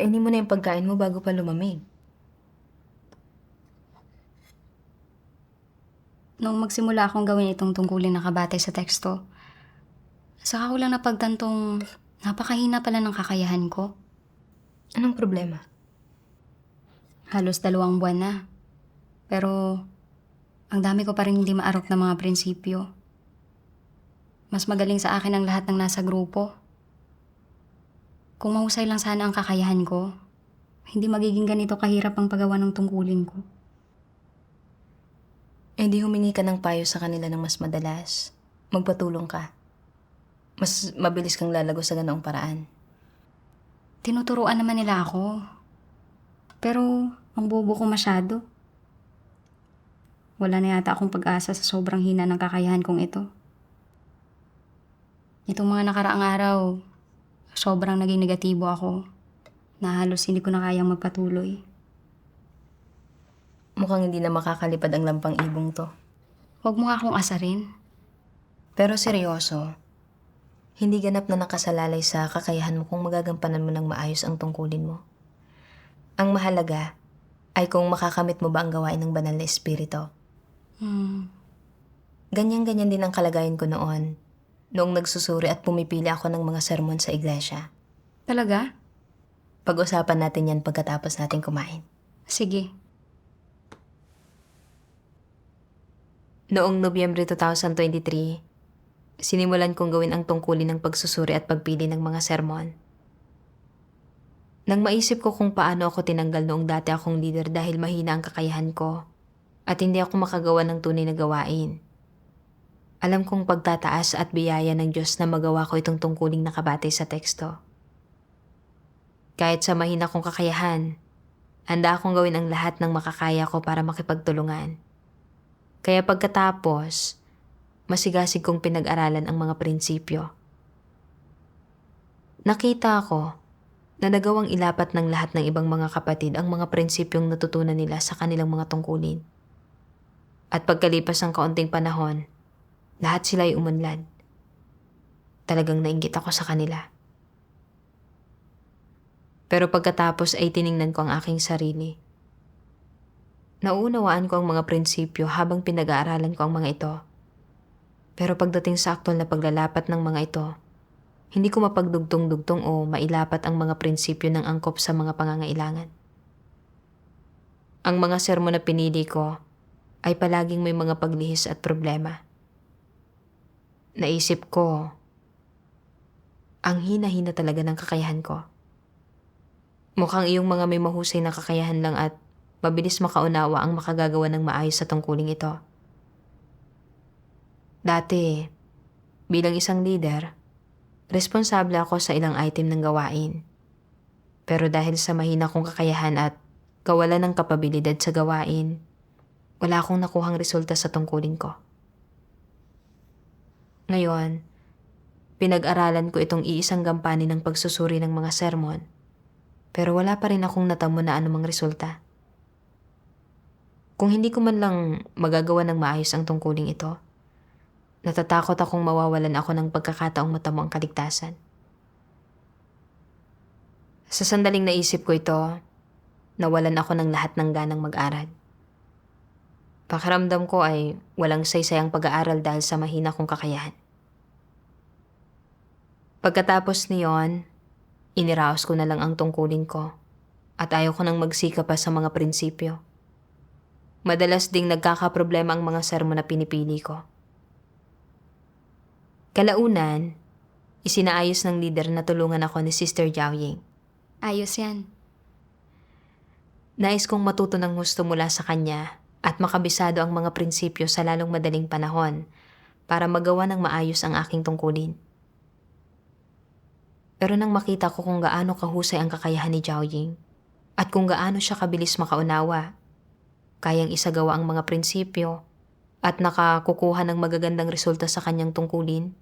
Kainin mo na yung pagkain mo bago pa lumamig. Nung magsimula akong gawin itong tungkulin na kabatay sa teksto, saka ko lang napagtantong napakahina pala ng kakayahan ko. Anong problema? Halos 2 buwan na. Pero ang dami ko pa rin hindi maarok na mga prinsipyo. Mas magaling sa akin ang lahat ng nasa grupo. Kung mahusay lang sana ang kakayahan ko, hindi magiging ganito kahirap ang paggawa ng tungkulin ko. Eh di humingi ka ng payo sa kanila ng mas madalas. Magpatulong ka. Mas mabilis kang lalago sa ganoong paraan. Tinuturuan naman nila ako. Pero ang bobo ko masyado. Wala na yata akong pag-asa sa sobrang hina ng kakayahan kong ito. Itong mga nakaraang araw, sobrang naging negatibo ako na halos hindi ko na kayang magpatuloy. Mukhang hindi na makakalipad ang lampang ibong to. Huwag mo nga akong asarin. Pero seryoso, hindi ganap na nakasalalay sa kakayahan mo kung magagampanan mo ng maayos ang tungkulin mo. Ang mahalaga ay kung makakamit mo ba ang gawain ng banal na espiritu. Ganyan-ganyan din ang kalagayan ko noong nagsusuri at pumipili ako ng mga sermon sa iglesia. Talaga? Pag-usapan natin yan pagkatapos natin kumain. Sige. Noong Nobyembre 2023, sinimulan kong gawin ang tungkulin ng pagsusuri at pagpili ng mga sermon. Nang maisip ko kung paano ako tinanggal noong dati akong leader dahil mahina ang kakayahan ko at hindi ako makagawa ng tunay na gawain. Alam kong pagtataas at biyaya ng Diyos na magawa ko itong tungkuling nakabatay sa teksto. Kahit sa mahina kong kakayahan, handa akong gawin ang lahat ng makakaya ko para makipagtulungan. Kaya pagkatapos, masigasig kong pinag-aralan ang mga prinsipyo. Nakita ko na nagawang ilapat ng lahat ng ibang mga kapatid ang mga prinsipyong natutunan nila sa kanilang mga tungkulin. At pagkalipas ng kaunting panahon, lahat sila ay umunlad. Talagang nainggit ako sa kanila. Pero pagkatapos ay tiningnan ko ang aking sarili. Nauunawaan ko ang mga prinsipyo habang pinag-aaralan ko ang mga ito. Pero pagdating sa aktwal na paglalapat ng mga ito, hindi ko mapagdugtong-dugtong o mailapat ang mga prinsipyo ng angkop sa mga pangangailangan. Ang mga sermon na pinili ko ay palaging may mga paglihis at problema. Naisip ko, ang hina-hina talaga ng kakayahan ko. Mukhang iyong mga may mahusay na kakayahan lang at mabilis makaunawa ang makagagawa ng maayos sa tungkuling ito. Dati, bilang isang leader, responsable ako sa ilang item ng gawain. Pero dahil sa mahina kong kakayahan at kawalan ng kapabilidad sa gawain, wala akong nakuhang resulta sa tungkulin ko. Ngayon, pinag-aralan ko itong iisang gampanin ng pagsusuri ng mga sermon, pero wala pa rin akong natamo na anumang resulta. Kung hindi ko man lang magagawa ng maayos ang tungkuling ito, natatakot akong mawawalan ako ng pagkakataong matamo ang kaligtasan. Sa sandaling naisip ko ito, nawalan ako ng lahat ng ganang mag-aral. Pakiramdam ko ay walang saysay ang pag-aaral dahil sa mahina kong kakayahan. Pagkatapos niyon, iniraos ko na lang ang tungkulin ko at ayaw ko nang magsika pa sa mga prinsipyo. Madalas ding nagkakaproblema ang mga sermon na pinipili ko. Kalaunan, isinaayos ng leader na tulungan ako ni Sister Jiaoying. Ayos yan. Nais kong matuto ng husto mula sa kanya at makabisado ang mga prinsipyo sa lalong madaling panahon para magawa ng maayos ang aking tungkulin. Pero nang makita ko kung gaano kahusay ang kakayahan ni Jiaoying at kung gaano siya kabilis makaunawa, kayang isagawa ang mga prinsipyo at nakakukuha ng magagandang resulta sa kanyang tungkulin,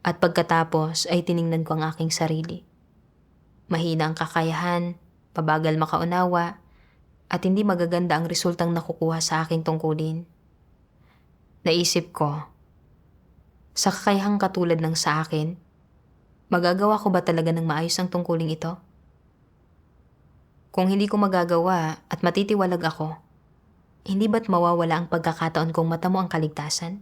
at pagkatapos ay tiningnan ko ang aking sarili. Mahina ang kakayahan, pabagal makaunawa, at hindi magaganda ang resultang nakukuha sa aking tungkulin. Naisip ko, sa kakayahang katulad ng sa akin, magagawa ko ba talaga ng maayos ang tungkuling ito? Kung hindi ko magagawa at matitiwalag ako, hindi ba't mawawala ang pagkakataon kung matamo ang kaligtasan?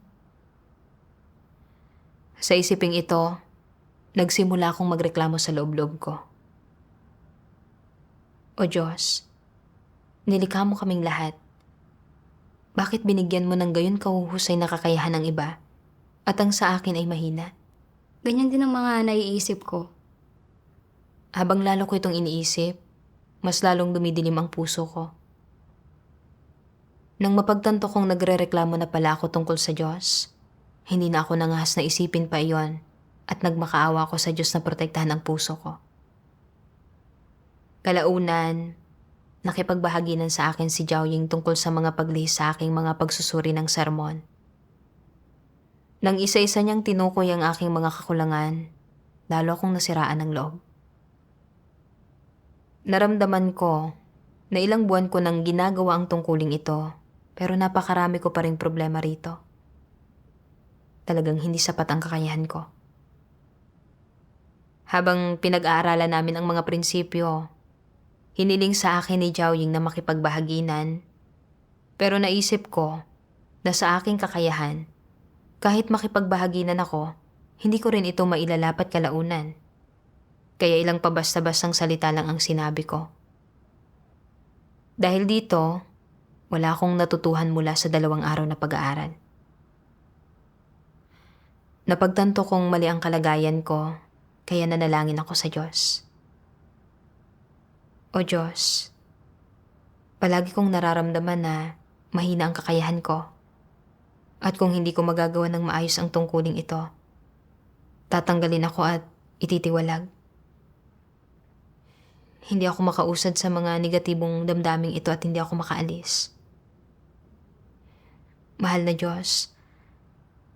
Sa isiping ito, nagsimula akong magreklamo sa loob-loob ko. O Diyos, nilikha mo kaming lahat. Bakit binigyan mo ng gayon kahuhusay na kakayahan ng iba at ang sa akin ay mahina? Ganyan din ang mga naiisip ko. Habang lalo ko itong iniisip, mas lalong dumidilim ang puso ko. Nang mapagtanto kong nagrereklamo na pala ako tungkol sa Diyos, hindi na ako nangahas na isipin pa iyon at nagmakaawa ko sa Diyos na protektahan ang puso ko. Kalaunan, nakipagbahaginan sa akin si Jiaoying tungkol sa mga paglihis sa aking mga pagsusuri ng sermon. Nang isa-isa niyang tinukoy ang aking mga kakulangan, lalo akong nasiraan ng loob. Naramdaman ko na ilang buwan ko nang ginagawa ang tungkuling ito, pero napakarami ko pa ring problema rito. Talagang hindi sapat ang kakayahan ko. Habang pinag-aaralan namin ang mga prinsipyo, hiniling sa akin ni Jiaoying na makipagbahaginan, pero naisip ko na sa aking kakayahan, kahit makipagbahaginan ako, hindi ko rin ito mailalapat kalaunan. Kaya ilang pabasta-bastang salita lang ang sinabi ko. Dahil dito, wala akong natutuhan mula sa 2 araw na pag-aaral. Napagtanto kong mali ang kalagayan ko, kaya nanalangin ako sa Diyos. O Diyos, palagi kong nararamdaman na mahina ang kakayahan ko. At kung hindi ko magagawa ng maayos ang tungkuling ito, tatanggalin ako at ititiwalag. Hindi ako makausad sa mga negatibong damdaming ito at hindi ako makaalis. Mahal na Diyos,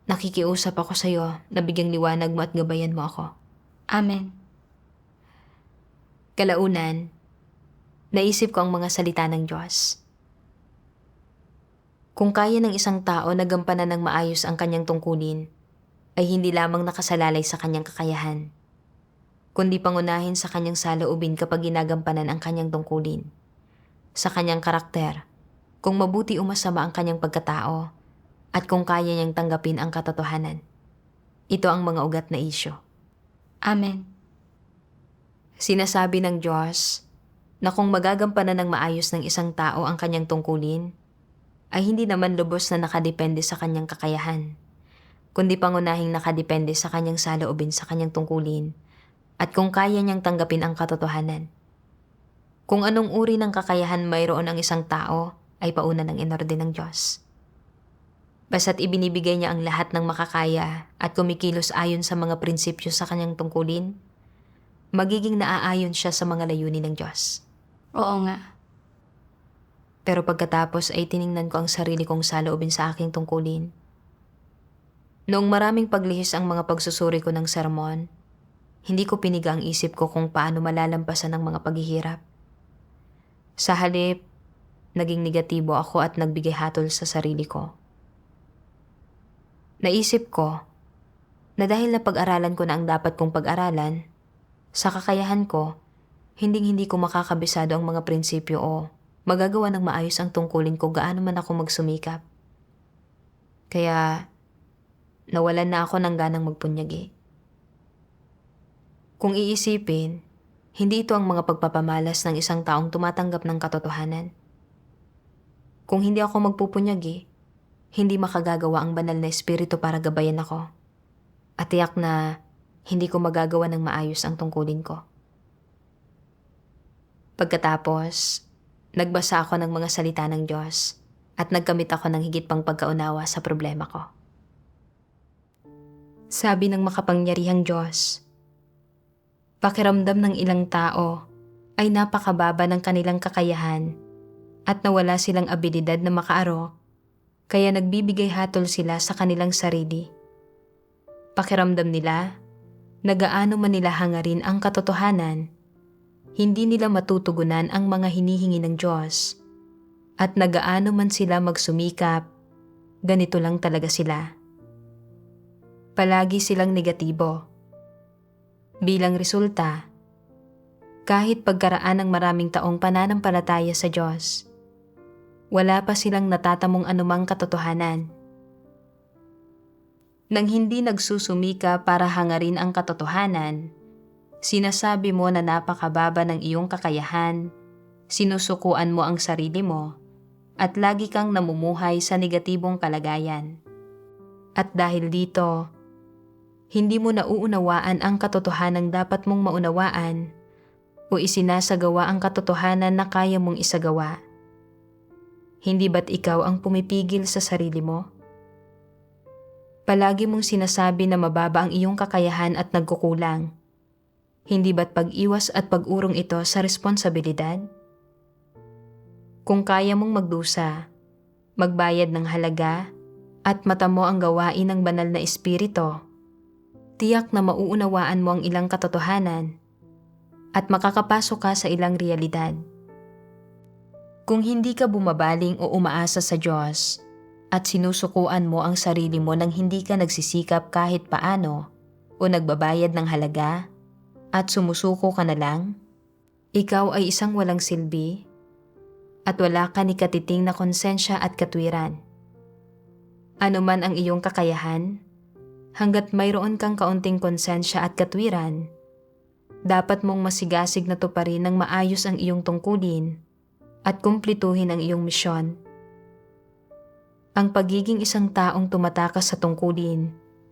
nakikiusap ako sa iyo na bigyang liwanag mo at gabayan mo ako. Amen. Kalaunan, naisip ko ang mga salita ng Diyos. Kung kaya ng isang tao na gampanan ng maayos ang kanyang tungkulin, ay hindi lamang nakasalalay sa kanyang kakayahan, kundi pangunahin sa kanyang saloobin kapag ginagampanan ang kanyang tungkulin, sa kanyang karakter, kung mabuti o masama ang kanyang pagkatao, at kung kaya niyang tanggapin ang katotohanan. Ito ang mga ugat na isyo. Amen. Sinasabi ng Diyos na kung magagampanan ng maayos ng isang tao ang kanyang tungkulin, ay hindi naman lubos na nakadepende sa kanyang kakayahan, kundi pangunahing nakadepende sa kanyang saloobin sa kanyang tungkulin at kung kaya niyang tanggapin ang katotohanan. Kung anong uri ng kakayahan mayroon ang isang tao, ay pauna ng inorde ng Diyos. Basta't ibinibigay niya ang lahat ng makakaya at kumikilos ayon sa mga prinsipyo sa kanyang tungkulin, magiging naaayon siya sa mga layunin ng Diyos. Oo nga. Pero pagkatapos ay tiningnan ko ang sarili kong saloobin sa aking tungkulin. Noong maraming paglihis ang mga pagsusuri ko ng sermon, hindi ko piniga ang isip ko kung paano malalampasan ang mga paghihirap. Sa halip, naging negatibo ako at nagbigay hatol sa sarili ko. Naisip ko na dahil napag-aralan ko na ang dapat kong pag-aralan, sa kakayahan ko, hindi ko makakabisado ang mga prinsipyo o magagawa ng maayos ang tungkulin ko gaano man ako magsumikap. Kaya, nawalan na ako ng ganang magpunyagi. Kung iisipin, hindi ito ang mga pagpapamalas ng isang taong tumatanggap ng katotohanan. Kung hindi ako magpupunyagi, hindi makagagawa ang banal na espiritu para gabayan ako. At tiyak na hindi ko magagawa ng maayos ang tungkulin ko. Pagkatapos, nagbasa ako ng mga salita ng Diyos at nagkamit ako ng higit pang pagkaunawa sa problema ko. Sabi ng makapangyarihang Diyos, pakiramdam ng ilang tao ay napakababa ng kanilang kakayahan at nawala silang abilidad na makaarok, kaya nagbibigay hatol sila sa kanilang sarili. Pakiramdam nila, nagaano man nila hangarin ang katotohanan, hindi nila matutugunan ang mga hinihingi ng Diyos, at nagaano man sila magsumikap, ganito lang talaga sila. Palagi silang negatibo. Bilang resulta, Kahit pagkaraan ng maraming taong pananampalataya sa Diyos, wala pa silang natatamong anumang katotohanan. Nang hindi nagsusumika para hangarin ang katotohanan, sinasabi mo na napakababa ng iyong kakayahan, sinusukuan mo ang sarili mo, at lagi kang namumuhay sa negatibong kalagayan. At dahil dito, hindi mo nauunawaan ang katotohanang dapat mong maunawaan o isinasagawa ang katotohanan na kaya mong isagawa. Hindi ba't ikaw ang pumipigil sa sarili mo? Palagi mong sinasabi na mababa ang iyong kakayahan at nagkukulang. Hindi ba't pag-iwas at pag-urong ito sa responsibilidad? Kung kaya mong magdusa, magbayad ng halaga, at matamo ang gawain ng banal na espiritu, tiyak na mauunawaan mo ang ilang katotohanan at makakapasok ka sa ilang realidad. Kung hindi ka bumabaling o umaasa sa Diyos at sinusukuan mo ang sarili mo nang hindi ka nagsisikap kahit paano o nagbabayad ng halaga at sumusuko ka na lang, ikaw ay isang walang silbi at wala ka ni katiting na konsensya at katwiran. Ano man ang iyong kakayahan, hanggat mayroon kang kaunting konsensya at katwiran, dapat mong masigasig na tuparin ng maayos ang iyong tungkulin at kumplituhin ang iyong misyon. Ang pagiging isang taong tumatakas sa tungkulin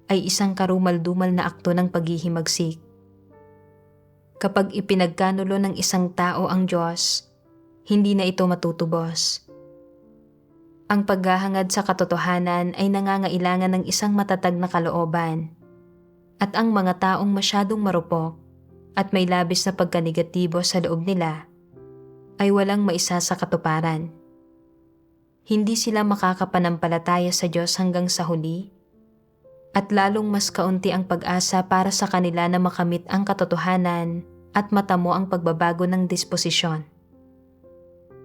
ay isang karumal-dumal na akto ng paghihimagsik. Kapag ipinagkanulo ng isang tao ang Diyos, hindi na ito matutubos. Ang paghahangad sa katotohanan ay nangangailangan ng isang matatag na kalooban, at ang mga taong masyadong marupok at may labis na pagkanegatibo sa loob nila ay walang maisa sa katuparan. Hindi sila makakapanampalataya sa Diyos hanggang sa huli, at lalong mas kaunti ang pag-asa para sa kanila na makamit ang katotohanan at matamo ang pagbabago ng disposisyon.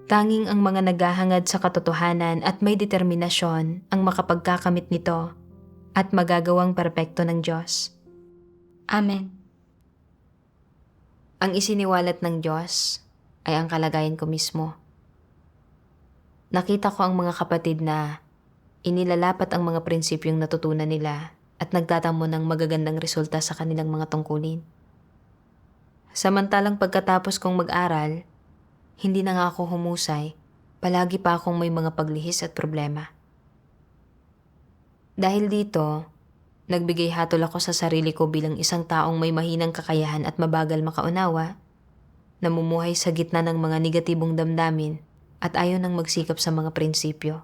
Tanging ang mga naghahangad sa katotohanan at may determinasyon ang makapagkakamit nito at magagawang perpekto ng Diyos. Amen. Ang isiniwalat ng Diyos ay ang kalagayan ko mismo. Nakita ko ang mga kapatid na inilalapat ang mga prinsipyong natutunan nila at nagtatamo ng magagandang resulta sa kanilang mga tungkulin. Samantalang pagkatapos kong mag-aral, hindi na nga ako humusay, palagi pa akong may mga paglihis at problema. Dahil dito, nagbigay hatol ako sa sarili ko bilang isang taong may mahinang kakayahan at mabagal makaunawa, namumuhay sa gitna ng mga negatibong damdamin at ayaw nang magsikap sa mga prinsipyo.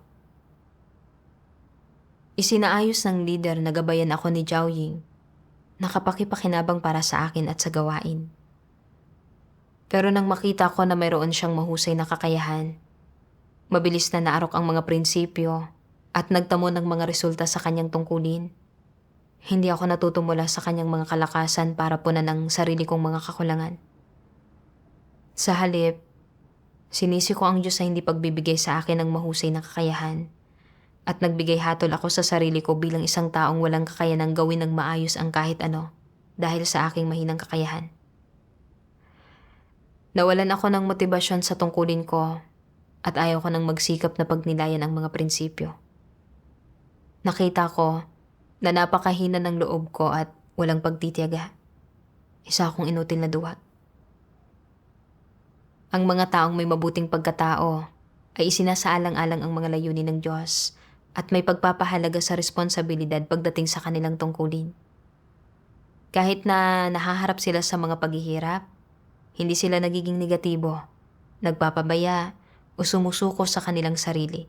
Isinaayos ng leader na gabayan ako ni Jiaoying, nakapakipakinabang para sa akin at sa gawain. Pero nang makita ko na mayroon siyang mahusay na kakayahan, mabilis na naarok ang mga prinsipyo at nagtamo ng mga resulta sa kanyang tungkulin, hindi ako natutumula sa kanyang mga kalakasan para punan ang sarili kong mga kakulangan. Sa halip, sinisi ko ang Diyos sa hindi pagbibigay sa akin ng mahusay na kakayahan at nagbigay hatol ako sa sarili ko bilang isang taong walang kakayanang gawin ng maayos ang kahit ano dahil sa aking mahinang kakayahan. Nawalan ako ng motibasyon sa tungkulin ko at ayaw ko nang magsikap na pagnilayan ang mga prinsipyo. Nakita ko na napakahina ng loob ko at walang pagtitiyaga. Isa akong inutil na duwag. Ang mga taong may mabuting pagkatao ay isinasaalang-alang ang mga layunin ng Diyos at may pagpapahalaga sa responsibilidad pagdating sa kanilang tungkulin. Kahit na nahaharap sila sa mga paghihirap, hindi sila nagiging negatibo, nagpapabaya o sumusuko sa kanilang sarili.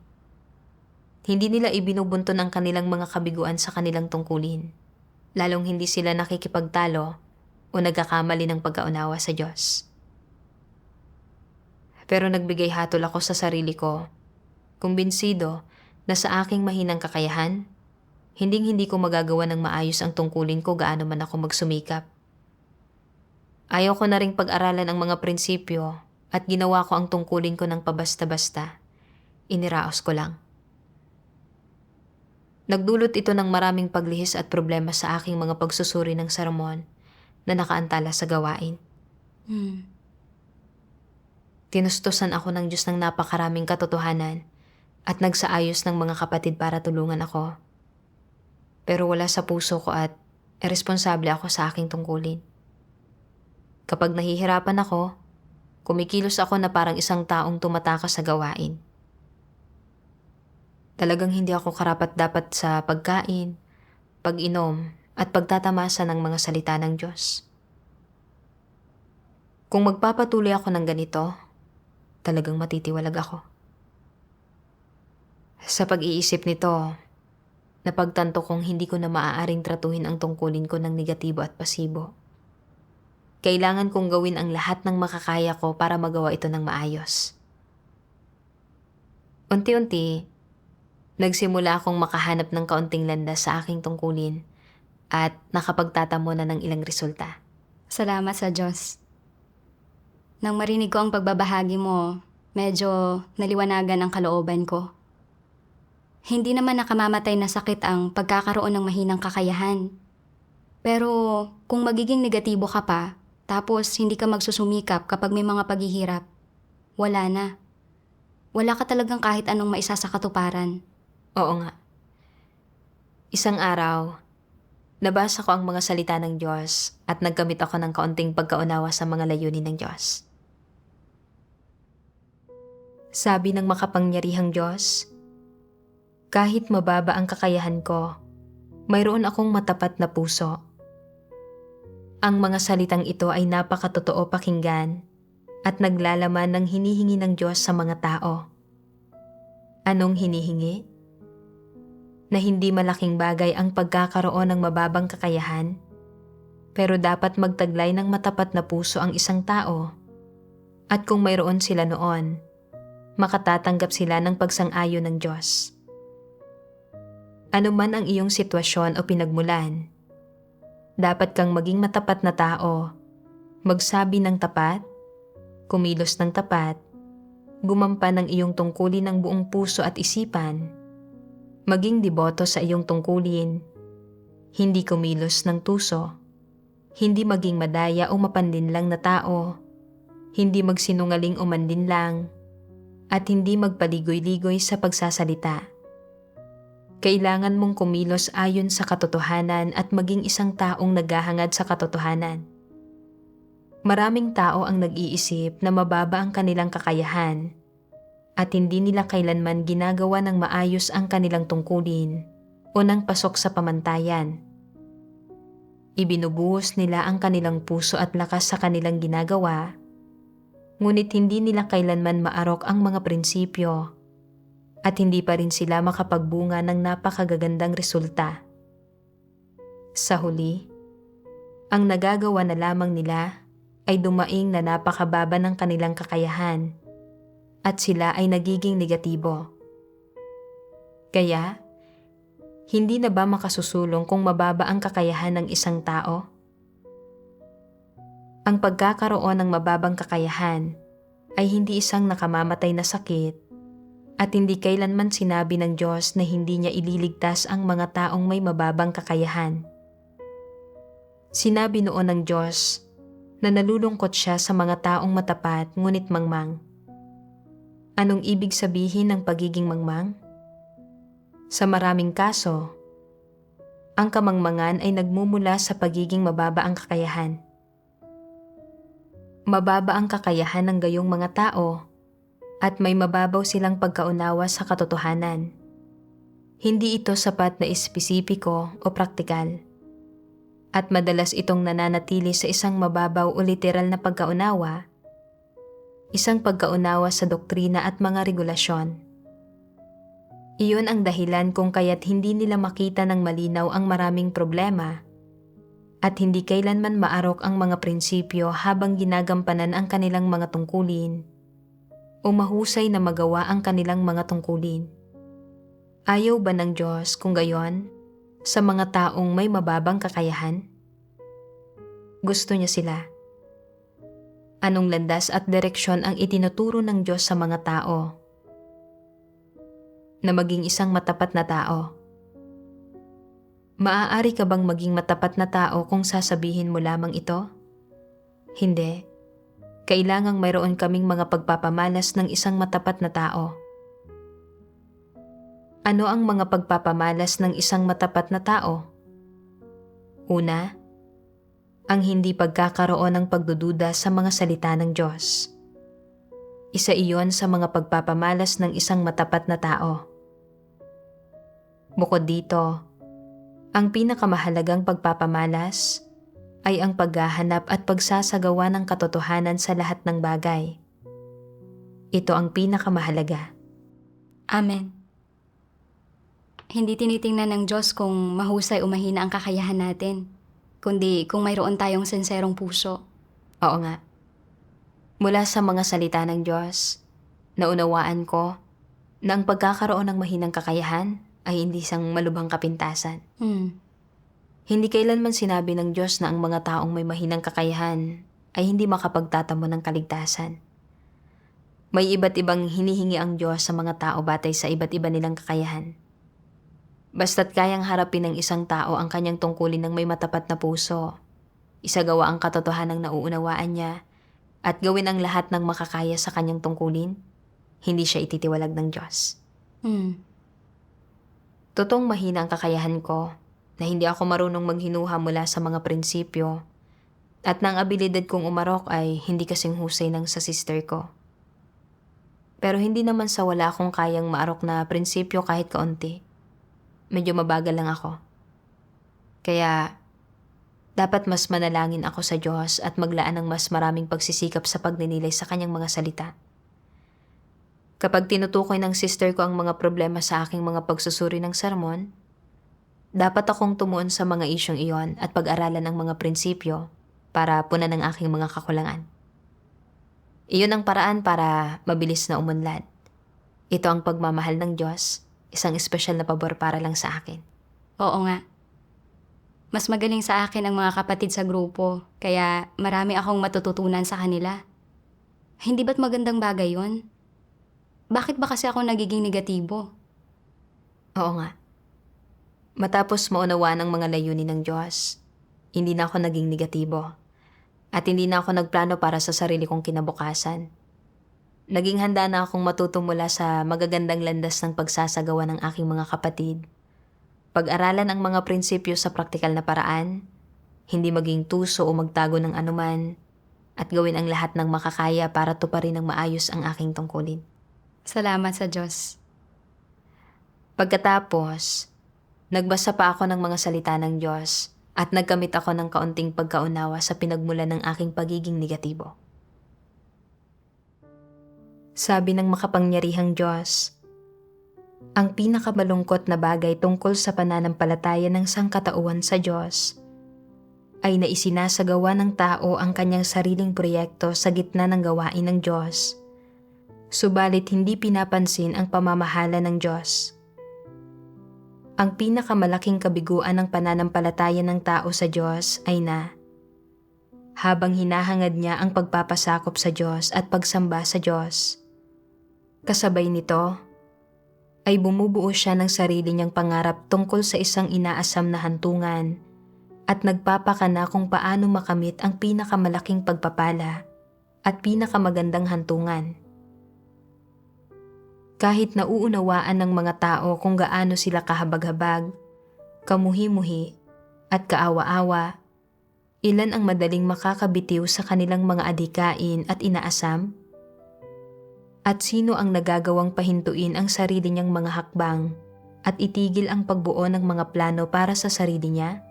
Hindi nila ibinubunton ang kanilang mga kabiguan sa kanilang tungkulin, lalong hindi sila nakikipagtalo o nagkakamali ng pagkaunawa sa Diyos. Pero nagbigay hatol ako sa sarili ko, kumbinsido na sa aking mahinang kakayahan, hinding-hindi ko magagawa ng maayos ang tungkulin ko gaano man ako magsumikap. Ayaw ko na ring pag-aralan ang mga prinsipyo at ginawa ko ang tungkulin ko ng pabasta-basta. Iniraos ko lang. Nagdulot ito ng maraming paglihis at problema sa aking mga pagsusuri ng sermon na nakaantala sa gawain. Tinustusan ako ng Diyos ng napakaraming katotohanan at nagsaayos ng mga kapatid para tulungan ako. Pero wala sa puso ko at iresponsable ako sa aking tungkulin. Kapag nahihirapan ako, kumikilos ako na parang isang taong tumatakas sa gawain. Talagang hindi ako karapat-dapat sa pagkain, pag-inom, at pagtatamasa ng mga salita ng Diyos. Kung magpapatuloy ako ng ganito, talagang matitiwalag ako. Sa pag-iisip nito, napagtanto kong hindi ko na maaaring tratuhin ang tungkulin ko ng negatibo at pasibo. Kailangan kong gawin ang lahat ng makakaya ko para magawa ito ng maayos. Unti-unti, nagsimula akong makahanap ng kaunting landas sa aking tungkulin at nakapagtatamo na ng ilang resulta. Salamat sa Diyos. Nang marinig ko ang pagbabahagi mo, medyo naliwanagan ang kalooban ko. Hindi naman nakamamatay na sakit ang pagkakaroon ng mahinang kakayahan. Pero kung magiging negatibo ka pa, tapos hindi ka magsusumikap kapag may mga paghihirap, wala na. Wala ka talagang kahit anong maisa sa katuparan. Oo nga. Isang araw, nabasa ko ang mga salita ng Diyos at nagkamit ako ng kaunting pagkaunawa sa mga layunin ng Diyos. Sabi ng makapangyarihang Diyos, kahit mababa ang kakayahan ko, mayroon akong matapat na puso. Ang mga salitang ito ay napakatotoo pakinggan at naglalaman ng hinihingi ng Diyos sa mga tao. Anong hinihingi? Na hindi malaking bagay ang pagkakaroon ng mababang kakayahan, pero dapat magtaglay ng matapat na puso ang isang tao. At kung mayroon sila noon, makatatanggap sila ng pagsang-ayon ng Diyos. Ano man ang iyong sitwasyon o pinagmulan, dapat kang maging matapat na tao, magsabi ng tapat, kumilos ng tapat, gumampan ng iyong tungkulin ng buong puso at isipan, maging deboto sa iyong tungkulin, hindi kumilos ng tuso, hindi maging madaya o mapanlinlang na tao, hindi magsinungaling o mandinlang, at hindi magpaligoy-ligoy sa pagsasalita. Kailangan mong kumilos ayon sa katotohanan at maging isang taong naghahangad sa katotohanan. Maraming tao ang nag-iisip na mababa ang kanilang kakayahan at hindi nila kailanman ginagawa ng maayos ang kanilang tungkulin o ng pasok sa pamantayan. Ibinubuhos nila ang kanilang puso at lakas sa kanilang ginagawa, ngunit hindi nila kailanman maarok ang mga prinsipyo at hindi pa rin sila makapagbunga ng napakagagandang resulta. Sa huli, ang nagagawa na lamang nila ay dumaing na napakababa ng kanilang kakayahan at sila ay nagiging negatibo. Kaya, hindi na ba makasusulong kung mababa ang kakayahan ng isang tao? Ang pagkakaroon ng mababang kakayahan ay hindi isang nakamamatay na sakit at hindi kailanman sinabi ng Diyos na hindi niya ililigtas ang mga taong may mababang kakayahan. Sinabi noon ng Diyos na nalulungkot siya sa mga taong matapat ngunit mangmang. Anong ibig sabihin ng pagiging mangmang? Sa maraming kaso, ang kamangmangan ay nagmumula sa pagiging mababa ang kakayahan. Mababa ang kakayahan ng gayong mga tao at may mababaw silang pagkaunawa sa katotohanan. Hindi ito sapat na espesipiko o praktikal. At madalas itong nananatili sa isang mababaw o literal na pagkaunawa, isang pagkaunawa sa doktrina at mga regulasyon. Iyon ang dahilan kung kaya't hindi nila makita ng malinaw ang maraming problema at hindi kailanman maarok ang mga prinsipyo habang ginagampanan ang kanilang mga tungkulin o mahusay na magawa ang kanilang mga tungkulin. Ayaw ba ng Diyos kung gayon sa mga taong may mababang kakayahan? Gusto niya sila. Anong landas at direksyon ang itinuturo ng Diyos sa mga tao? Na maging isang matapat na tao. Maaari ka bang maging matapat na tao kung sasabihin mo lamang ito? Hindi. kailangang mayroon kaming mga pagpapamalas ng isang matapat na tao. Ano ang mga pagpapamalas ng isang matapat na tao? Una, ang hindi pagkakaroon ng pagdududa sa mga salita ng Diyos. Isa iyon sa mga pagpapamalas ng isang matapat na tao. Bukod dito, ang pinakamahalagang pagpapamalas ay ang paghahanap at pagsasagawa ng katotohanan sa lahat ng bagay. Ito ang pinakamahalaga. Amen. Hindi tinitingnan ng Diyos kung mahusay o mahina ang kakayahan natin, kundi kung mayroon tayong senserong puso. Oo nga. Mula sa mga salita ng Diyos, naunawaan ko na ang pagkakaroon ng mahinang kakayahan ay hindi isang malubhang kapintasan. Hindi kailanman sinabi ng Diyos na ang mga taong may mahinang kakayahan ay hindi makapagtatamo ng kaligtasan. May iba't ibang hinihingi ang Diyos sa mga tao batay sa iba't iba nilang kakayahan. Basta't kayang harapin ng isang tao ang kanyang tungkulin ng may matapat na puso, isagawa ang katotohanang nauunawaan niya, at gawin ang lahat ng makakaya sa kanyang tungkulin, hindi siya ititiwalag ng Diyos. Totoong mahina ang kakayahan ko na hindi ako marunong maghinuha mula sa mga prinsipyo at nang abilidad kong umarok ay hindi kasing husay ng sa sister ko. Pero hindi naman sa wala akong kayang maarok na prinsipyo kahit kaunti. Medyo mabagal lang ako. Kaya dapat mas manalangin ako sa Diyos at maglaan ng mas maraming pagsisikap sa pagninilay sa kanyang mga salita. Kapag tinutukoy ng sister ko ang mga problema sa aking mga pagsusuri ng sermon, dapat akong tumuon sa mga isyong iyon at pag-aralan ang mga prinsipyo para punan ang aking mga kakulangan. Iyon ang paraan para mabilis na umunlad. Ito ang pagmamahal ng Diyos, isang espesyal na pabor para lang sa akin. Oo nga. Mas magaling sa akin ang mga kapatid sa grupo, kaya marami akong matututunan sa kanila. Hindi ba't magandang bagay yon? Bakit ba kasi ako nagiging negatibo? Oo nga. Matapos maunawaan ang mga layunin ng Diyos, hindi na ako naging negatibo. At hindi na ako nagplano para sa sarili kong kinabukasan. Naging handa na akong matuto mula sa magagandang landas ng pagsasagawa ng aking mga kapatid. Pag-aralan ang mga prinsipyo sa praktikal na paraan, hindi maging tuso o magtago ng anuman, at gawin ang lahat ng makakaya para tuparin ng maayos ang aking tungkulin. Salamat sa Diyos. Pagkatapos, nagbasa pa ako ng mga salita ng Diyos at nagkamit ako ng kaunting pagkaunawa sa pinagmulan ng aking pagiging negatibo. Sabi ng makapangyarihang Diyos, ang pinakamalungkot na bagay tungkol sa pananampalataya ng sangkatauhan sa Diyos ay na isinasagawa ng tao ang kanyang sariling proyekto sa gitna ng gawain ng Diyos, subalit hindi pinapansin ang pamamahala ng Diyos. Ang pinakamalaking kabiguan ng pananampalataya ng tao sa Diyos ay na, habang hinahangad niya ang pagpapasakop sa Diyos at pagsamba sa Diyos, kasabay nito ay bumubuo siya ng sarili niyang pangarap tungkol sa isang inaasam na hantungan at nagpapakana kung paano makamit ang pinakamalaking pagpapala at pinakamagandang hantungan. Kahit nauunawaan ng mga tao kung gaano sila kahabag-habag, kamuhi-muhi at kaawa-awa, ilan ang madaling makakabitiw sa kanilang mga adhikain at inaasam? At sino ang nagagawang pahintuin ang sarili niyang mga hakbang at itigil ang pagbuo ng mga plano para sa sarili niya?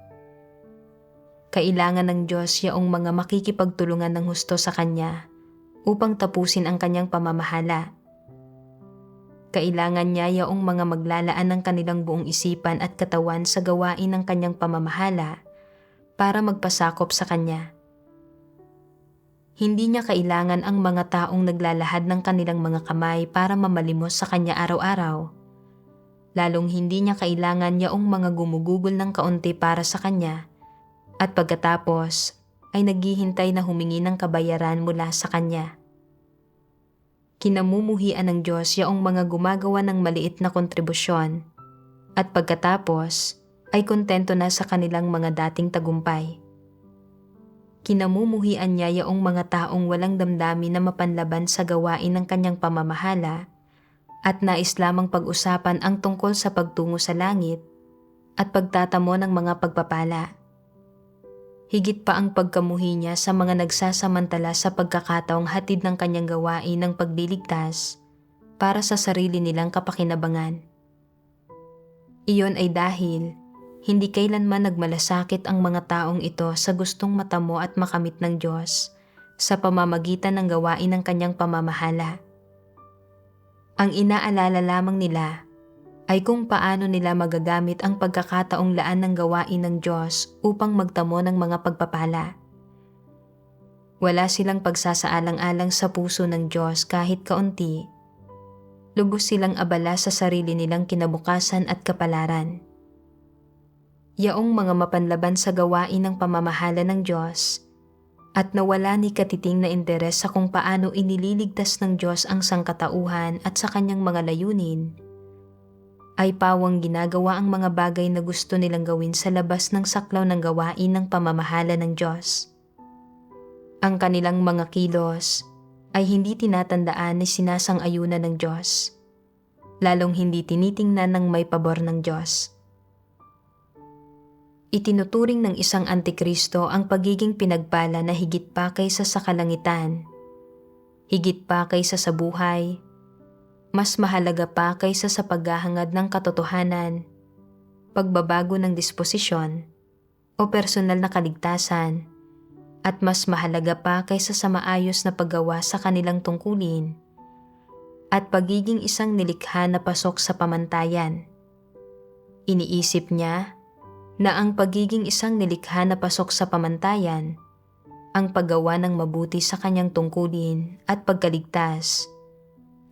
Kailangan ng Diyos yaong mga makikipagtulungan ng husto sa Kanya upang tapusin ang Kanyang pamamahala. Kailangan niya yaong mga maglalaan ng kanilang buong isipan at katawan sa gawain ng Kanyang pamamahala para magpasakop sa Kanya. Hindi niya kailangan ang mga taong naglalahad ng kanilang mga kamay para mamalimos sa Kanya araw-araw. Lalong hindi niya kailangan yaong mga gumugugol ng kaunti para sa Kanya at pagkatapos ay naghihintay na humingi ng kabayaran mula sa Kanya. Kinamumuhian ng Diyos yaong mga gumagawa ng maliit na kontribusyon at pagkatapos ay kontento na sa kanilang mga dating tagumpay. kinamumuhian niya yaong mga taong walang damdamin na mapanlaban sa gawain ng kanyang pamamahala at nais lamang pag-usapan ang tungkol sa pagtungo sa langit at pagtatamo ng mga pagpapala. Higit pa ang pagkamuhi niya sa mga nagsasamantala sa pagkakataong hatid ng kanyang gawain ng pagliligtas para sa sarili nilang kapakinabangan. Iyon ay dahil hindi kailanman nagmalasakit ang mga taong ito sa gustong matamo at makamit ng Diyos sa pamamagitan ng gawain ng kanyang pamamahala. Ang inaalala lamang nila ay kung paano nila magagamit ang pagkakataong laan ng gawain ng Diyos upang magtamo ng mga pagpapala. Wala silang pagsasaalang-alang sa puso ng Diyos kahit kaunti. Lubos silang abala sa sarili nilang kinabukasan at kapalaran. Yaong mga mapanlaban sa gawain ng pamamahala ng Diyos at nawala ni katiting na interes sa kung paano inililigtas ng Diyos ang sangkatauhan at sa kanyang mga layunin, ay pawang ginagawa ang mga bagay na gusto nilang gawin sa labas ng saklaw ng gawain ng pamamahala ng Diyos. Ang kanilang mga kilos ay hindi tinatandaan ni sinasang-ayunan ng Diyos, lalong hindi tinitingnan ng may pabor ng Diyos. Itinuturing ng isang antikristo ang pagiging pinagpala na higit pa kaysa sa kalangitan, higit pa kaysa sa buhay, mas mahalaga pa kaysa sa paghahangad ng katotohanan, pagbabago ng disposisyon, o personal na kaligtasan, at mas mahalaga pa kaysa sa maayos na paggawa sa kanilang tungkulin, at pagiging isang nilikha na pasok sa pamantayan. Iniisip niya na ang pagiging isang nilikha na pasok sa pamantayan, ang paggawa ng mabuti sa kanyang tungkulin at pagkaligtas,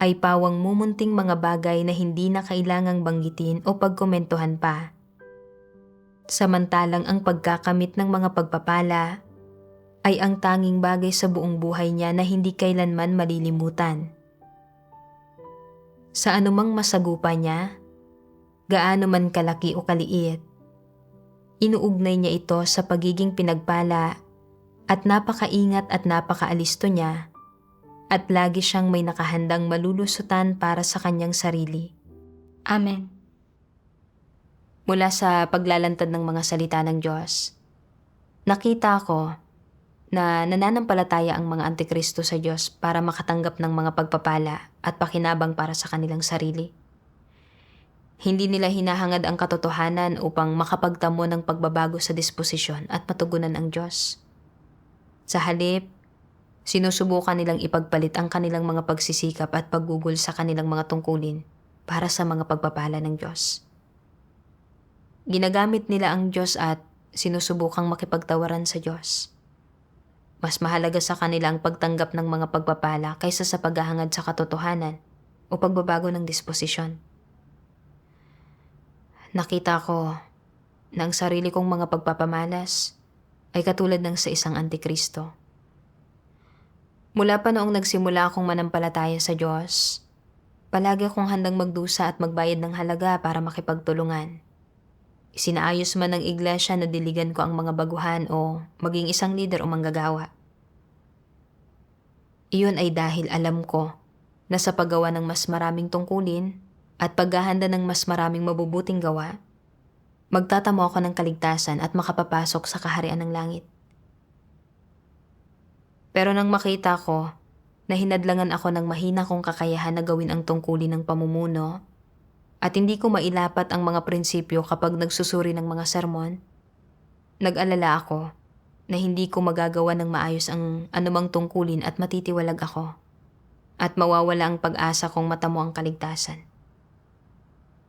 ay pawang mumunting mga bagay na hindi na kailangang banggitin o pagkomentuhan pa. Samantalang ang pagkakamit ng mga pagpapala ay ang tanging bagay sa buong buhay niya na hindi kailanman malilimutan. Sa anumang masagupa niya, gaano man kalaki o kaliit, inuugnay niya ito sa pagiging pinagpala at napakaingat at napakaalisto niya, at lagi siyang may nakahandang malulusutan para sa kanyang sarili. Amen. Mula sa paglalantad ng mga salita ng Diyos, nakita ko na nananampalataya ang mga antikristo sa Diyos para makatanggap ng mga pagpapala at pakinabang para sa kanilang sarili. Hindi nila hinahangad ang katotohanan upang makapagtamo ng pagbabago sa disposisyon at matugunan ang Diyos. Sa halip, sinusubukan nilang ipagpalit ang kanilang mga pagsisikap at paggugol sa kanilang mga tungkulin para sa mga pagpapala ng Diyos. Ginagamit nila ang Diyos at sinusubukang makipagtawaran sa Diyos. Mas mahalaga sa kanila ang pagtanggap ng mga pagpapala kaysa sa paghahangad sa katotohanan o pagbabago ng disposisyon. Nakita ko na ang sarili kong mga pagpapamalas ay katulad ng sa isang antikristo. Mula pa noong nagsimula akong manampalataya sa Diyos, palagi akong handang magdusa at magbayad ng halaga para makipagtulungan. Isinaayos man ng iglesia na diligan ko ang mga baguhan o maging isang leader o manggagawa. Iyon ay dahil alam ko na sa paggawa ng mas maraming tungkulin at paghahanda ng mas maraming mabubuting gawa, magtatamo ako ng kaligtasan at makapapasok sa kaharian ng langit. Pero nang makita ko na hinadlangan ako ng mahina kong kakayahan na gawin ang tungkulin ng pamumuno at hindi ko mailapat ang mga prinsipyo kapag nagsusuri ng mga sermon, nag-alala ako na hindi ko magagawa ng maayos ang anumang tungkulin at matitiwalag ako at mawawala ang pag-asa kong matamo ang kaligtasan.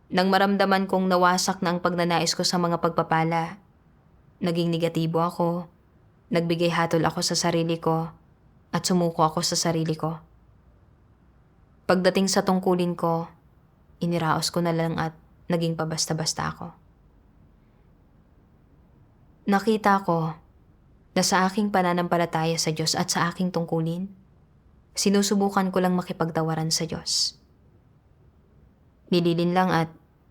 Nang maramdaman kong nawasak na ang pagnanais ko sa mga pagpapala, naging negatibo ako, nagbigay hatol ako sa sarili ko, at sumuko ako sa sarili ko. Pagdating sa tungkulin ko, iniraos ko na lang at naging pabasta-basta ako. Nakita ko na sa aking pananampalataya sa Diyos at sa aking tungkulin, sinusubukan ko lang makipagtawaran sa Diyos. Nililin lang at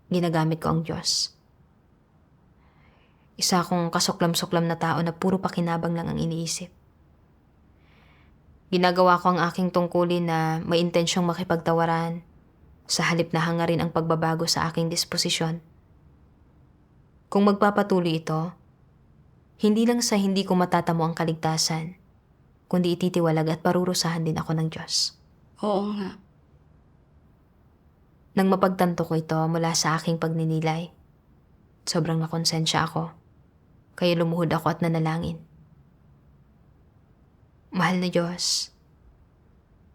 ginagamit ko ang Diyos. Isa akong kasuklam-suklam na tao na puro pakinabang lang ang iniisip. Ginagawa ko ang aking tungkulin na may intensyong makipagtawaran sa halip na hangarin ang pagbabago sa aking disposisyon. Kung magpapatuloy ito, hindi lang sa hindi ko matatamo ang kaligtasan, kundi ititiwalag at parurusahan din ako ng Diyos. Oo nga. Nang mapagtanto ko ito mula sa aking pagninilay, sobrang nakonsensya ako, kaya lumuhod ako at nanalangin. Mahal na Diyos,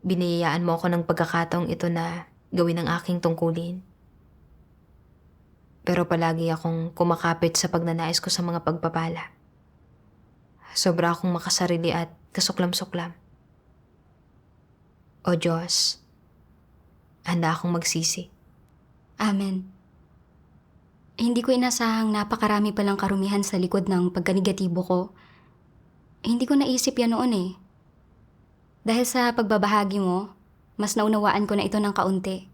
biniyayaan mo ako ng pagkakataong ito na gawin ang aking tungkulin. Pero palagi akong kumakapit sa pagnanais ko sa mga pagpapala. Sobra akong makasarili at kasuklam-suklam. O Diyos, handa akong magsisi. Amen. Hindi ko inasahang napakarami palang karumihan sa likod ng pagkanegatibo ko. Hindi ko naisip yan noon eh. Dahil sa pagbabahagi mo, mas naunawaan ko na ito ng kaunti.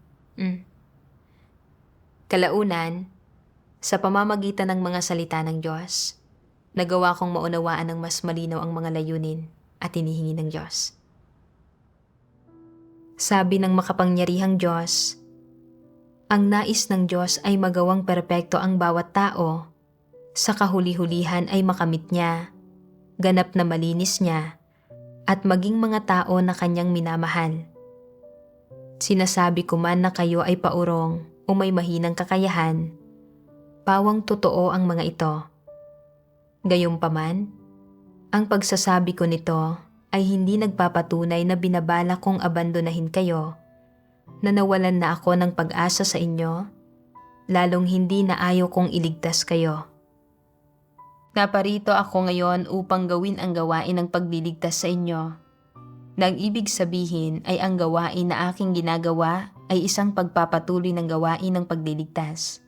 Kalaunan, sa pamamagitan ng mga salita ng Diyos, nagawa kong maunawaan ng mas malinaw ang mga layunin at hinihingi ng Diyos. Sabi ng makapangyarihang Diyos, ang nais ng Diyos ay magawang perpekto ang bawat tao, sa kahuli-hulihan ay makamit niya, ganap na malinis niya, at maging mga tao na kanyang minamahal. Sinasabi ko man na kayo ay paurong o may mahinang kakayahan, pawang totoo ang mga ito. Gayunpaman, ang pagsasabi ko nito ay hindi nagpapatunay na binabala kong abandonahin kayo, na nawalan na ako ng pag-asa sa inyo, lalong hindi na ayaw kong iligtas kayo. Naparito ako ngayon upang gawin ang gawain ng pagliligtas sa inyo. Nang ibig sabihin ay ang gawain na aking ginagawa ay isang pagpapatuloy ng gawain ng pagliligtas.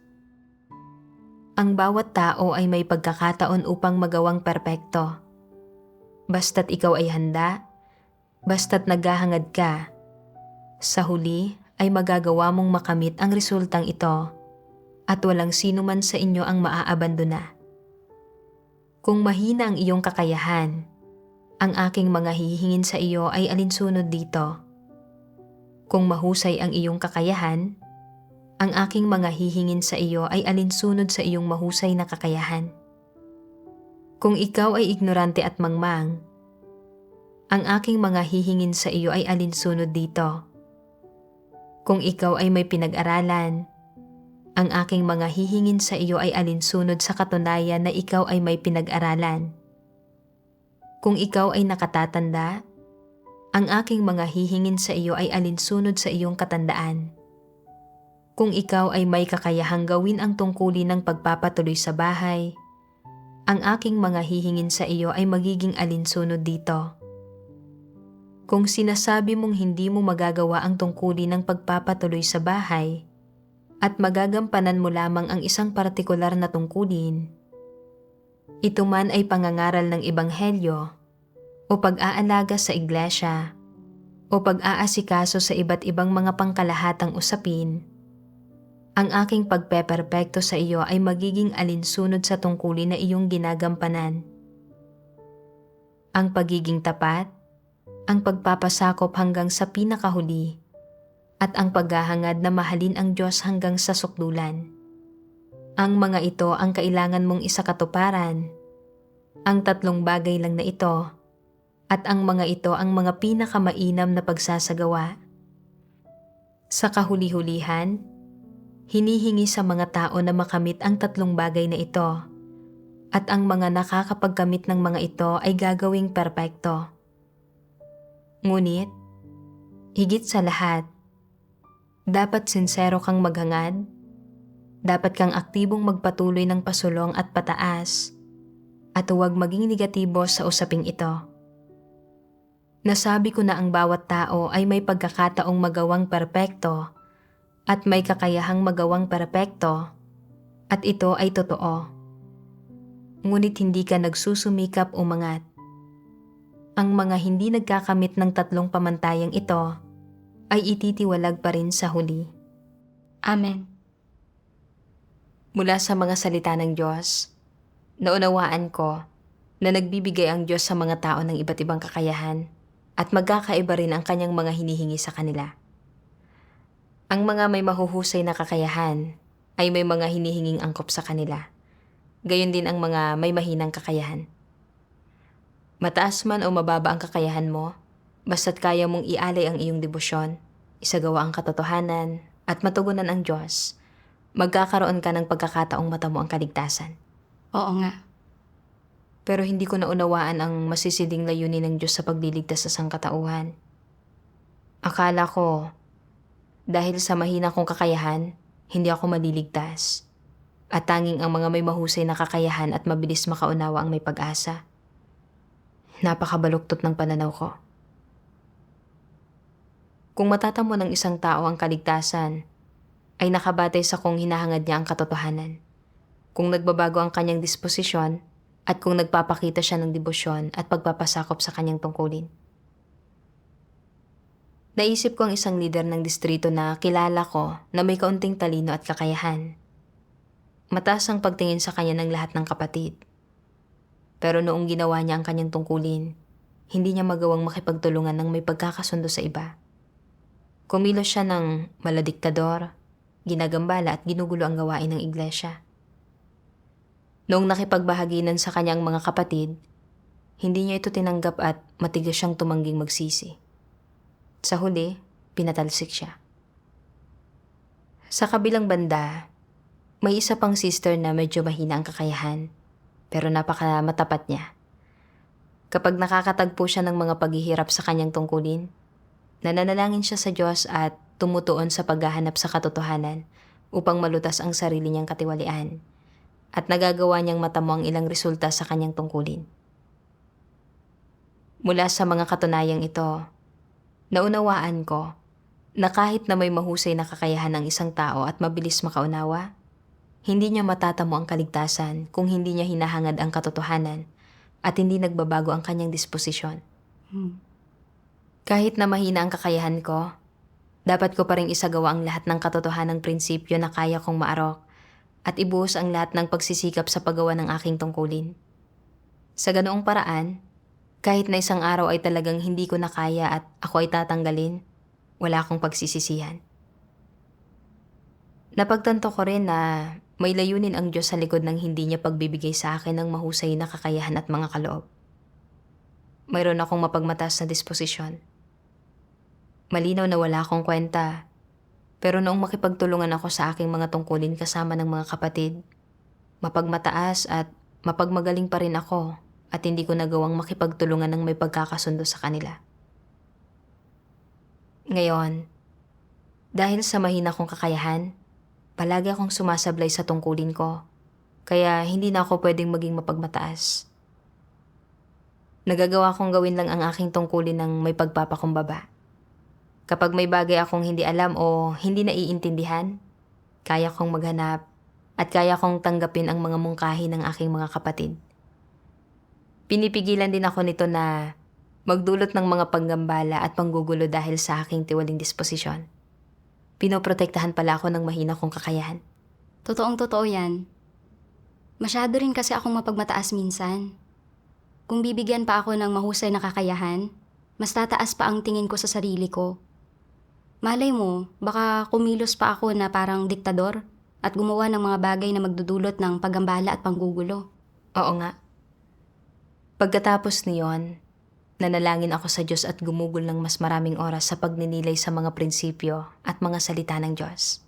Ang bawat tao ay may pagkakataon upang magawang perpekto. Basta't ikaw ay handa, basta't naghahangad ka, sa huli ay magagawa mong makamit ang resultang ito at walang sino man sa inyo ang maaabandona. Kung mahina ang iyong kakayahan, ang aking mga hihingin sa iyo ay alinsunod dito. Kung mahusay ang iyong kakayahan, ang aking mga hihingin sa iyo ay alinsunod sa iyong mahusay na kakayahan. Kung ikaw ay ignorante at mangmang, ang aking mga hihingin sa iyo ay alinsunod dito. Kung ikaw ay may pinag-aralan, ang aking mga hihingin sa iyo ay alinsunod sa katunayan na ikaw ay may pinag-aralan. Kung ikaw ay nakatatanda, ang aking mga hihingin sa iyo ay alinsunod sa iyong katandaan. Kung ikaw ay may kakayahang gawin ang tungkulin ng pagpapatuloy sa bahay, ang aking mga hihingin sa iyo ay magiging alinsunod dito. Kung sinasabi mong hindi mo magagawa ang tungkulin ng pagpapatuloy sa bahay at magagampanan mo lamang ang isang partikular na tungkulin, ito man ay pangangaral ng ebanghelyo o pag-aalaga sa iglesia o pag-aasikaso sa iba't ibang mga pangkalahatang usapin, ang aking pagpeperpekto sa iyo ay magiging alinsunod sa tungkulin na iyong ginagampanan. Ang pagiging tapat, ang pagpapasakop hanggang sa pinakahuli, at ang paghahangad na mahalin ang Diyos hanggang sa sukdulan. Ang mga ito ang kailangan mong isakatuparan. Ang tatlong bagay lang na ito, at ang mga ito ang mga pinakamainam na pagsasagawa. Sa kahuli-hulihan, hinihingi sa mga tao na makamit ang tatlong bagay na ito, at ang mga nakakapagkamit ng mga ito ay gagawing perpekto. Ngunit, higit sa lahat, dapat sinsero kang maghangad, dapat kang aktibong magpatuloy ng pasulong at pataas, at huwag maging negatibo sa usaping ito. Nasabi ko na ang bawat tao ay may pagkakataong magawang perpekto at may kakayahang magawang perpekto, at ito ay totoo. Ngunit hindi ka nagsusumikap umangat. Ang mga hindi nagkakamit ng tatlong pamantayang ito ay ititiwalag pa rin sa huli. Amen. Mula sa mga salita ng Diyos, Naunawaan ko na nagbibigay ang Diyos sa mga tao ng iba't ibang kakayahan at magkakaiba rin ang kanyang mga hinihingi sa kanila. Ang mga may mahuhusay na kakayahan ay may mga hinihinging angkop sa kanila. Gayon din ang mga may mahinang kakayahan. Mataas man o mababa ang kakayahan mo, basta't kaya mong ialay ang iyong debosyon, isagawa ang katotohanan, at matugunan ang Diyos, magkakaroon ka ng pagkakataong matamo ang kaligtasan. Oo nga. Pero hindi ko naunawaan ang masisiding layunin ng Diyos sa pagliligtas sa sangkatauhan. Akala ko, dahil sa mahina kong kakayahan, hindi ako maliligtas. At tanging ang mga may mahusay na kakayahan at mabilis makaunawa ang may pag-asa. Napakabaluktot ng pananaw ko. Kung matatamo ng isang tao ang kaligtasan, ay nakabatay sa kung hinahangad niya ang katotohanan. Kung nagbabago ang kanyang disposisyon at kung nagpapakita siya ng debosyon at pagpapasakop sa kanyang tungkulin. Naisip ko ang isang lider ng distrito na kilala ko na may kaunting talino at kakayahan. Mataas ang pagtingin sa kanya ng lahat ng kapatid. Pero noong ginawa niya ang kanyang tungkulin, hindi niya magawang makipagtulungan ng may pagkakasundo sa iba. Kumilos siya ng maladiktador, ginagambala at ginugulo ang gawain ng iglesia. Noong nakipagbahaginan sa kanyang mga kapatid, hindi niya ito tinanggap at matigas siyang tumangging magsisi. Sa huli, pinatalsik siya. Sa kabilang banda, may isa pang sister na medyo mahina ang kakayahan, pero napakamatapat niya. Kapag nakakatagpo siya ng mga paghihirap sa kanyang tungkulin, nananalangin siya sa Diyos at tumutuon sa paghahanap sa katotohanan upang malutas ang sarili niyang katiwalian, at nagagawa niyang matamo ang ilang resulta sa kanyang tungkulin. Mula sa mga katunayang ito, naunawaan ko na kahit na may mahusay na kakayahan ng isang tao at mabilis makaunawa, hindi niya matatamo ang kaligtasan kung hindi niya hinahangad ang katotohanan at hindi nagbabago ang kanyang disposisyon. Kahit na mahina ang kakayahan ko, dapat ko pa rin isagawa ang lahat ng katotohanang prinsipyo na kaya kong maarok at ibuhos ang lahat ng pagsisikap sa paggawa ng aking tungkulin. Sa ganoong paraan, kahit na isang araw ay talagang hindi ko na kaya at ako ay tatanggalin, wala akong pagsisisihan. Napagtanto ko rin na may layunin ang Diyos sa likod ng hindi niya pagbibigay sa akin ng mahusay na kakayahan at mga kaloob. Mayroon akong mapagmataas na disposisyon. Malinaw na wala akong kwenta, pero noong makipagtulungan ako sa aking mga tungkulin kasama ng mga kapatid, mapagmataas at mapagmagaling pa rin ako at hindi ko nagawang makipagtulungan ng may pagkakasundo sa kanila. Ngayon, dahil sa mahina kong kakayahan, palagi akong sumasablay sa tungkulin ko, kaya hindi na ako pwedeng maging mapagmataas. Nagagawa kong gawin lang ang aking tungkulin ng may pagpapakumbaba. Kapag may bagay akong hindi alam o hindi naiintindihan, kaya kong maghanap at kaya kong tanggapin ang mga mungkahi ng aking mga kapatid. Pinipigilan din ako nito na magdulot ng mga panggambala at panggugulo dahil sa aking tiwaling disposisyon. Pinoprotektahan pala ako ng mahina kong kakayahan. Totoong-totoo yan. Masyado rin kasi akong mapagmataas minsan. Kung bibigyan pa ako ng mahusay na kakayahan, mas tataas pa ang tingin ko sa sarili ko. Malay mo, baka kumilos pa ako na parang diktador at gumawa ng mga bagay na magdudulot ng paggambala at panggugulo. Oo nga. Pagkatapos niyon, nanalangin ako sa Diyos at gumugol ng mas maraming oras sa pagninilay sa mga prinsipyo at mga salita ng Diyos.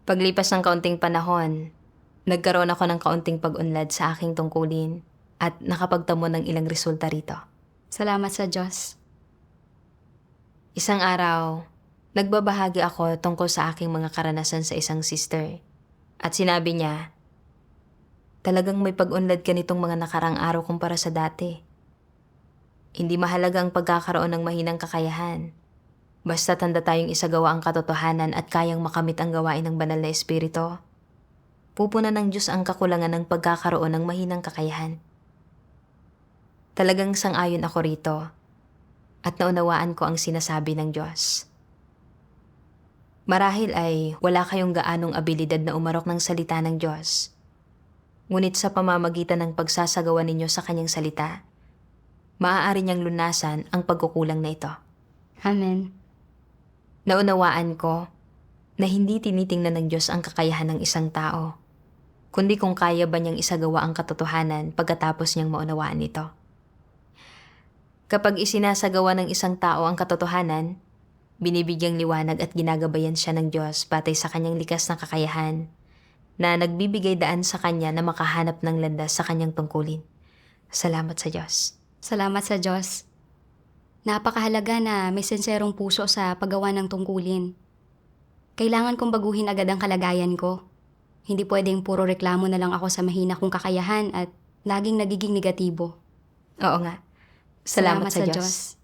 Paglipas ng kaunting panahon, nagkaroon ako ng kaunting pag-unlad sa aking tungkulin at nakapagtamo ng ilang resulta rito. Salamat sa Diyos. Isang araw, nagbabahagi ako tungkol sa aking mga karanasan sa isang sister at sinabi niya, talagang may pag-unlad ka nitong mga nakarang araw kumpara sa dati. Hindi mahalaga ang pagkakaroon ng mahinang kakayahan. Basta tanda tayong isagawa ang katotohanan at kayang makamit ang gawain ng banal na espiritu. Pupunan ng Diyos ang kakulangan ng pagkakaroon ng mahinang kakayahan. Talagang sang-ayon ako rito at naunawaan ko ang sinasabi ng Diyos. Marahil ay wala kayong gaanong abilidad na umarok ng salita ng Diyos. Ngunit sa pamamagitan ng pagsasagawa ninyo sa kanyang salita, maaari niyang lunasan ang pagkukulang na ito. Amen. Naunawaan ko na hindi tinitingnan ng Diyos ang kakayahan ng isang tao, kundi kung kaya ba niyang isagawa ang katotohanan pagkatapos niyang maunawaan ito. Kapag isinasagawa ng isang tao ang katotohanan, binibigyang liwanag at ginagabayan siya ng Diyos batay sa kanyang likas na kakayahan na nagbibigay daan sa kanya na makahanap ng landas sa kanyang tungkulin. Salamat sa Diyos. Salamat sa Diyos. Napakahalaga na may senserong puso sa paggawa ng tungkulin. Kailangan kong baguhin agad ang kalagayan ko. Hindi pwedeng puro reklamo na lang ako sa mahina kong kakayahan at laging nagiging negatibo. Oo nga. Salamat sa Diyos.